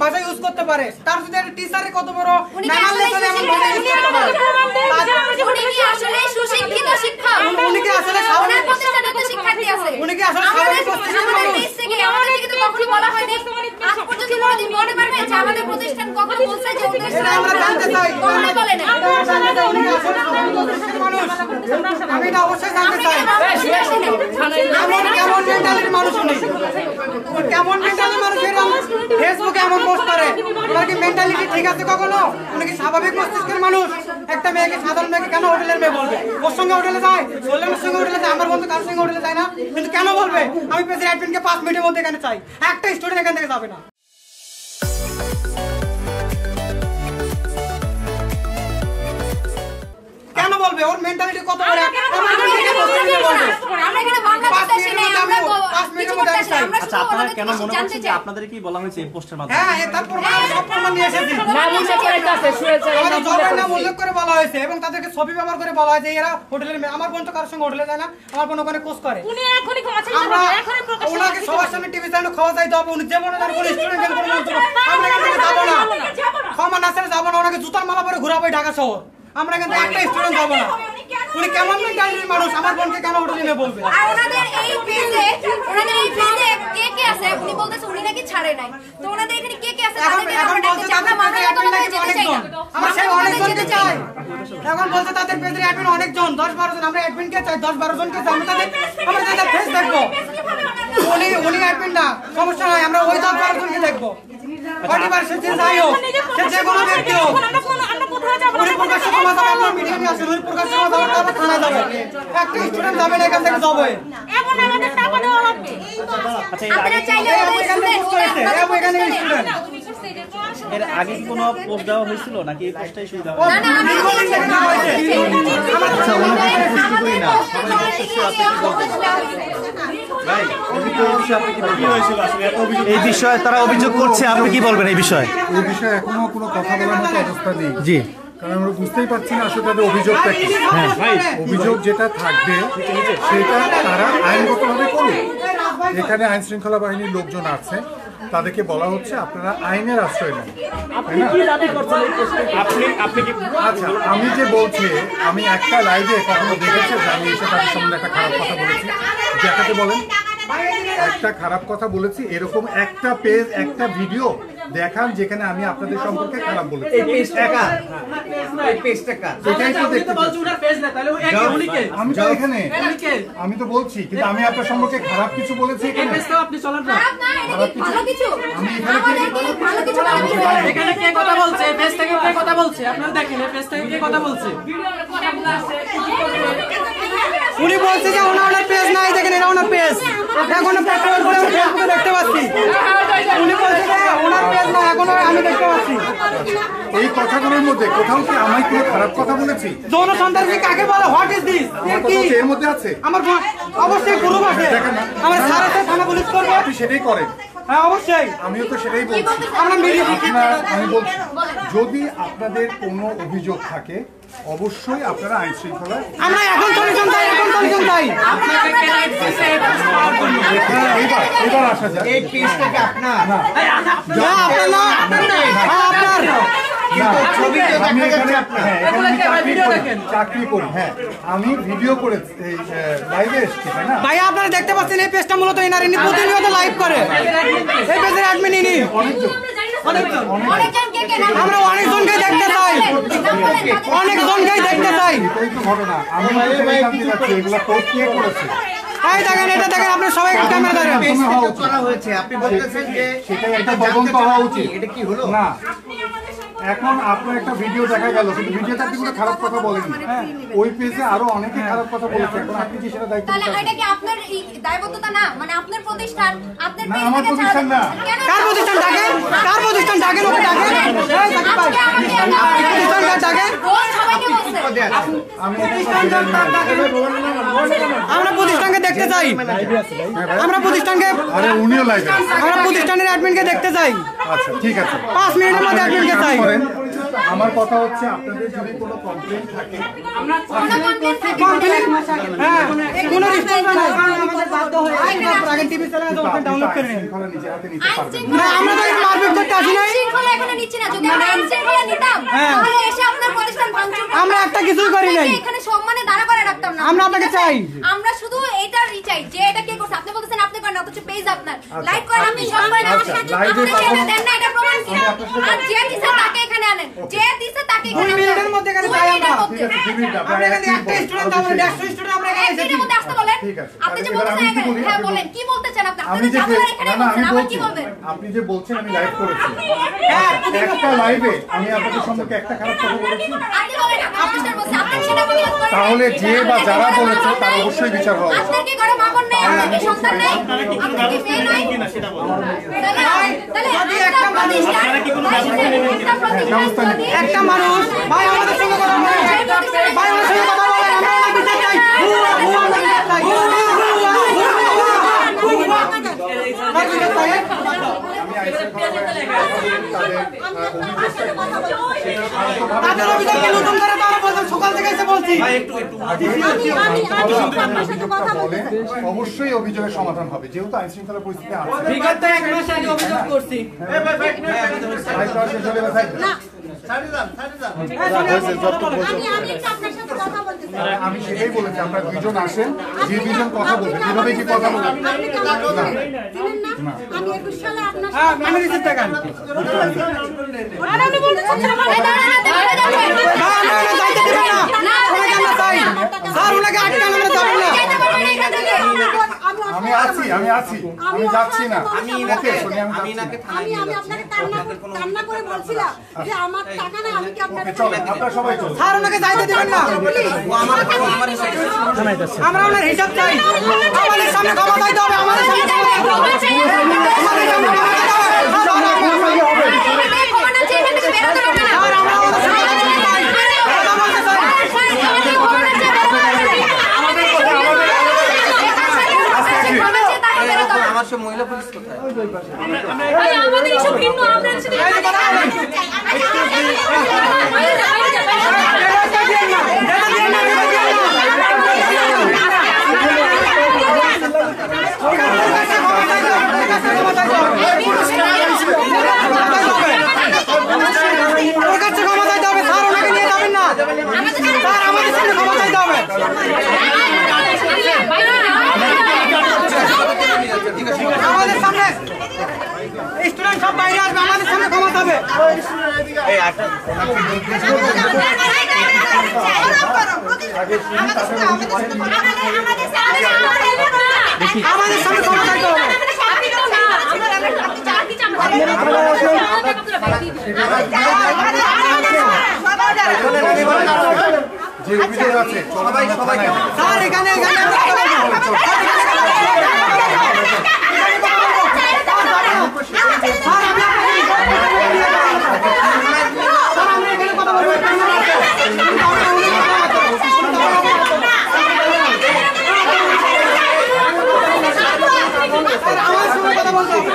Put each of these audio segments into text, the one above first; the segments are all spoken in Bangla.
ভাষা ইউজ করতে পারে, তার যদি একটা টিচারে কত বড় ম্যানারলেস এমন ভাষা ইউজ করতে পারে। উনি কি আসলে সুশিক্ষিত শিক্ষক? উনি কি আসলে ওনার প্রতিষ্ঠানে তো শিক্ষার্থী আছে। উনি কি আসলে স্বাভাবিক আমাদের দেশ থেকে আমাদের দিকে তো কখনো বলা হয়নি। আজ পর্যন্ত কোনোদিন মনে পারবে যে আমাদের প্রতিষ্ঠান কখনো বলছে যে ওদের এটা আমরা জানতে চাই, কখনো বলে না। উনি কি আসলে স্বাভাবিক শিক্ষিত মানুষ? আমি এটা অবশ্যই জানতে চাই। কেমন মেন্টালিটির মানুষ উনি? কেমন মেন্টালিটির মানুষ এরকম ফেসবুকে এমন পোস্ট করে? ওনার কি মেন্টালিটি ঠিক আছে কখনো? উনি কি স্বাভাবিক মস্তিষ্কের মানুষ? একটা মেয়েকে, সাধারণ মেয়েকে কেন হোটেলের মেয়ে বলবে? ওর সঙ্গে হোটেলে যায়, সোলেমের সঙ্গে হোটেলে যায়, আমার বন্ধু কার সঙ্গে হোটেলে যায় না, কিন্তু কেন বলবে? আমি পেজের অ্যাডমিনকে 5 মিনিটের মধ্যে এখানে চাই, একটা স্টুডেন্ট এখান থেকে যাবে না। কেন বলবে? ওর মেন্টালিটি কত বড়? আচ্ছা, আপনারা কেন মনে করছেন যে আপনাদের কি বলা হয়েছে এই পোস্টের মাধ্যমে? হ্যাঁ, তারপর সব প্রমাণ নিয়ে এসেছি। নাম উল্লেখ করে বলা হয়েছে এবং তাদেরকে ছবি ব্যবহার করে বলা হয়েছে এরা হোটেলের মেয়ে। আমার বোন তো কারোর সঙ্গে হোটেলে যায় না, আমার বোন ওখানে কোর্স করে। আমরা ওনাকে সবার সামনে টিভি চ্যানেলে খাওয়া যাইতে হবে। উনি যে মনে করেন কোনো স্টুডেন্ট কোনো মন্তব্য আমরা এখান থেকে যাবো না, ক্ষমা না চাইলে যাবো না। ওনাকে জুতার মালা পরে ঘুরাবো ঢাকা শহর। আমরা এখান থেকে একটা স্টুডেন্ট যাবো না। উনি কেমন মেন্টালিটির মানুষ? আমার বোনকে কেন হোটেলে নিয়ে বলবে? ওনাদের এই পেজে কে কে আছে? উনি বলতেছে উনি নাকি ছাড়ে নাই। তো ওনাদের এখানে কে কে আছে? এখন বলছে তাদের পেজের অ্যাডমিন নাকি অনেকজন। আমরা সেই অনেকজনকে চাই। এখন বলছে তাদের পেজের অ্যাডমিন অনেকজন, 10-12 জন। আমরা অ্যাডমিনকে চাই, 10-12 জনকে চাই। আমরা তাদের ফেস দেখবো। উনি অ্যাডমিন না, সমস্যা নাই, আমরা ওই 10-12 জনকে দেখবো। পরিবার সে যাই হোক, সে যে কোনো ব্যক্তি হোক, উনি প্রকাশ্য ক্ষমা যাবে, আপনার মিডিয়া নিয়ে আসেন, উনি প্রকাশ্য ক্ষমা যাবে, তারপর থানায় যাবে। একটা স্টুডেন্ট যাবে না এখান থেকে যাবে। আপনারা চাইলে এখানে স্টুডেন্ট এর আগে কি কোনো পোস্ট দেওয়া হয়েছিল নাকি এই পোস্টটাই শুরু দেওয়া? না না আচ্ছা, ওনাকে কি পোস্ট করি না এই বিষয়ে তারা অভিযোগ করছে, আপনি কি বলবেন এই বিষয়ে? এই বিষয়ে এখনো কোনো কথা বলার মতো অবস্থা নেই। জি, কারণ আমরা বুঝতেই পারছি না আসলে তাদের অভিযোগটা কি। অভিযোগ যেটা থাকবে সেটা তারা আইনগতভাবে করুক। এখানে আইন শৃঙ্খলা বাহিনীর লোকজন আছে, তাদেরকে বলা হচ্ছে আপনারা আইনের আশ্রয় নেন। আচ্ছা, আমি যে বলছি, আমি একটা লাইভে কখনো দেখেছি যে আমি এসে তাদের সম্বন্ধে একটা খারাপ কথা বলেছি, দেখাতে বলেন একটা খারাপ কথা বলেছি, এরকম একটা পেজ একটা ভিডিও দেখান যেখানে আমি আপনাদের সম্পর্কে খারাপ বলেছি। আমি তো এখানে আমি তো বলছি, কিন্তু আমি আপনার সম্পর্কে খারাপ কিছু বলেছি আমি এখানে এখানে কে কথা বলছে? পেজ থেকে কে কথা বলছে? আপনারা দেখেন পেজ থেকে কে কথা বলছে। উনি বলছে যে ওনার পেজ নাই, দেখেন এটা ওনার পেজ। এখন ফেসবুকে দেখতে পাচ্ছি উনি বলছে যে ওনার পেজ নাই, এখন আমি দেখতে পাচ্ছি। এই কথাগুলোর মধ্যে কোথাও কি আমি কোনো খারাপ কথা বলেছি? যৌন সন্ত্রাসী কাকে বলে? What is this? এর মধ্যে আছে আমার অবশ্যই গ্রুপ আছে, আমার সারাতে থানা পুলিশ করবে। আপনি সেটাই করেন। হ্যাঁ অবশ্যই, আমিও তো সেটাই বলছি। আমরা মিডিয়া আমি বলছি যদি আপনাদের কোনো অভিযোগ থাকে অবশ্যই আপনারা আইন শৃঙ্খলা। আমরা এখন সলিউশন চাই, এখন সলিউশন চাই। এবার আসা যায় এই পেজটাকে আপনার না আপনার না, আপনার চাকরি করি। হ্যাঁ, আমি ভিডিও করে লাইভে এসেছি, তাই না ভাই? আপনারা দেখতে পাচ্ছেন এই পেজটা মূলত ইনি প্রতিনিয়ত লাইভ করে। এই পেজের অ্যাডমিন ইনি। আমরা অনেকজনকে দেখতে চাই, অনেকজনকেই দেখতে চাই। এটাই তো ঘটনা। আমি জানতে চাচ্ছি এগুলো পোস্ট কে করেছে। এই দেখেন, এটা দেখেন, আপনি সবাই ক্যামেরা ধরেন। সেটাই একটা তদন্ত হওয়া উচিত। এটা কি হলো না? এখন আপনার একটা ভিডিও দেখা গেল, কিন্তু ভিডিওতে আপনি কোনো খারাপ কথা বলেননি। ওই পেজে আরো অনেকে খারাপ কথা বলেছে, এখন আপনি কি সেটা দায়িত্ব নিতে? এটা কি আপনার দায়বদ্ধতা না? মানে আপনার প্রতিষ্ঠান, আপনার না, আমার প্রতিষ্ঠান না। কার প্রতিষ্ঠান ডাকেন? কার প্রতিষ্ঠান ডাকেন? ওকে ডাকেন। এই জাকির ভাই, প্রতিষ্ঠান ডাকেন। রোজ সবাইকে বলছে আমরা প্রতিষ্ঠানকে দেখতে চাই, আমরা প্রতিষ্ঠানকে উনিও লাইভে আমরা প্রতিষ্ঠানের অ্যাডমিনকে দেখতে চাই। আচ্ছা ঠিক আছে, 5 মিনিটের মধ্যে অ্যাডমিনকে চাই। আমার কথা হচ্ছে আপনাদের যদি কোনো কমপ্লেইন থাকে হ্যাঁ, কোনো রেসপন্স নাই, আমাদের বাধ্য হয়ে আগে টিভি চ্যানেলে তো ওপেন ডাউনলোড করে নিন। নিজে হাতে নিতে পারবেন না, আমরা তো এর মারপিট করতে আসি নাই। শৃঙ্খলা এখানে নিচ্ছি না, যদি আমরা শৃঙ্খলা নিতাম তাহলে এসে আপনার প্রতিষ্ঠান ভাঙচুর করতাম। আমরা একটা কিছুই করি নাই, এখানে সম্মানে দাঁড়া করে রাখতাম না। আমরা আপনাকে চাই। আমরা শুধু এইটারই চাই যে এটা কে করছে। আপনি বলতেছেন আপনি করেন, অথচ পেজ আপনার লাইক করেন, আপনি সব করেন, আপনি যেটা দেন না এটা প্রমাণ কি? আর যে দিছে তাকে এখানে আনেন, যে দিছে তাকে এখানে 2 মিনিটের মধ্যে এখানে চাই আমরা। ঠিক আছে 2 মিনিট আমরা এখানে একটা স্টুডেন্ট, আমরা 150 স্টুডেন্ট আমরা এখানে এসেছি। এর মধ্যে আসতে বলেন। ঠিক আছে, আপনি যে এবার আমি বলতেছেন একটু বলি, হ্যাঁ আপনি বলেন, কি বলতে চান আপনি? আমি আপনি যে জানেন এখানে না বলছেন, আমি আবার বলছি কি বলবেন? আপনি যে বলছেন আমি লাইভ করেছি, একটা লাইভে আমি আপনাদের সম্পর্কে একটা খারাপ কথা বলেছি, আপনি বলেন না, প্রতিষ্ঠান বলছে, আপনি সেটা প্রতিবাদ করেন। তাহলে যে বা যারা বলেছে তার অবশ্যই বিচার হওয়া উচিত। আপনার কি ঘরে মা বোন নেই? আপনার কি সন্তান নেই? আপনার কি মেয়ে নাই? তাহলে একটা প্রতিষ্ঠান, একটা মানুষ ভাই আমাদের সঙ্গে কথা বলেন, ভাই আমাদের সঙ্গে কথা বলেন, আমরা ওনার বিচার চাই। আমরা বিচার চাই। আমরা বিচার চাই। তাদের অভিযোগকে নতুন করে তারা বলছেন, সকাল থেকে এসে বলছি। অবশ্যই অভিযোগের সমাধান হবে, যেহেতু আইন শৃঙ্খলা পরিস্থিতি আছে। বিগত 1 মাস আগে অভিযোগ করছি। আমি সেটাই বলেছি, আপনারা দুইজন আসেন, যে দুইজন কথা বলবেন, যেভাবে কি কথা বলবেন হ্যাঁ, আমি রিসিভ দেখান। না, আমরা যাইতে দেবেন না। ওনাকে আমরা চাই। স্যার, ওনাকে আটকান, আমরা যাবো না। আমি আছি, আমি যাচ্ছি না। ওকে, সোনিয়া, আমি যাচ্ছি না। আমি আপনাকে কান্না করে বলছিলাম যে আমার টাকা না, আমি কি আপনাকে চলেন, আপনারা সবাই চলুন। স্যার, ওনাকে যাইতে দেবেন না। আমরা ওনার হিসাব চাই। আমাদের সামনে ক্ষমা চাইতে হবে, আমাদের সামনে ক্ষমা চাইতে হবে। আমাদের সামনে ক্ষমা চাইতে হবে। স্যার, আমরা ওনার সামনে কথা বলতে চাই। কথা বলতে চাই। আমার সব মহিলা পুলিশ কোথায়? আমাদের এসব ভিন্ন, আমরা শুধু এই যে কথা বলেন। ওর কাছে ক্ষমা চাইতে হবে। স্যার, ওনাকে নিয়ে যাবেন না। স্যার, আমাদের সামনে ক্ষমা চাইতে হবে। আমাদের সামনে স্টুডেন্ট সব বাইরে আসবে, আমাদের সামনে ক্ষমা চাবে। আমাদের সামনে ক্ষমা চাইতে হবে। যে অভিযোগ আছে সবাই স্যার, এখানে আমার সঙ্গে কথা বলতে হবে।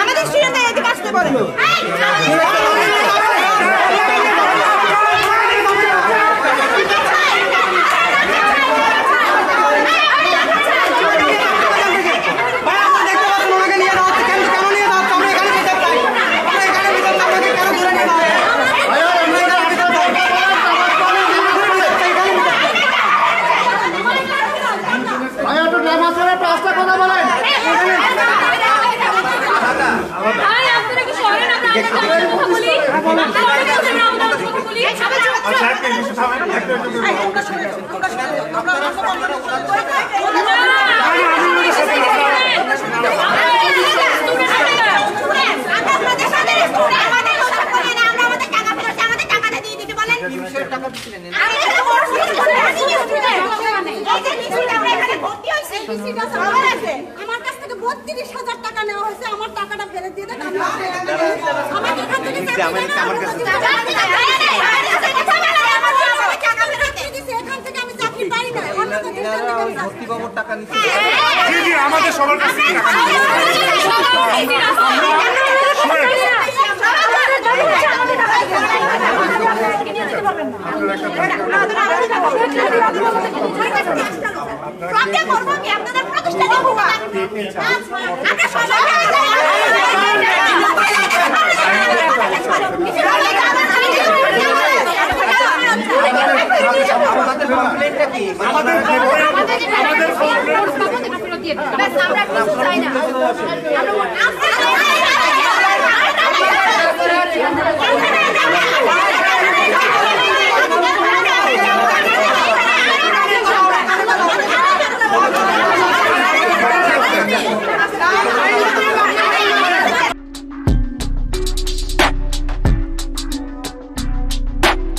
আমাদের স্টুডেন্টদের এদিকে আসতে বলেন। আমরা রিসিট আছে, আমার কাছ থেকে 32,000 টাকা নেওয়া হয়েছে, আমার টাকাটা ফেরত দিয়ে দেন। আমার এখান থেকে এখান থেকে আমি চাকরি পাই না, অন্য ভর্তি বাবুর টাকা নিচ্ছে। জি জি আমাদের সবার কাছ থেকে টাকা নিয়ে আমাদের কমপ্লেইনটা কি? আমরা কিছু চাই না।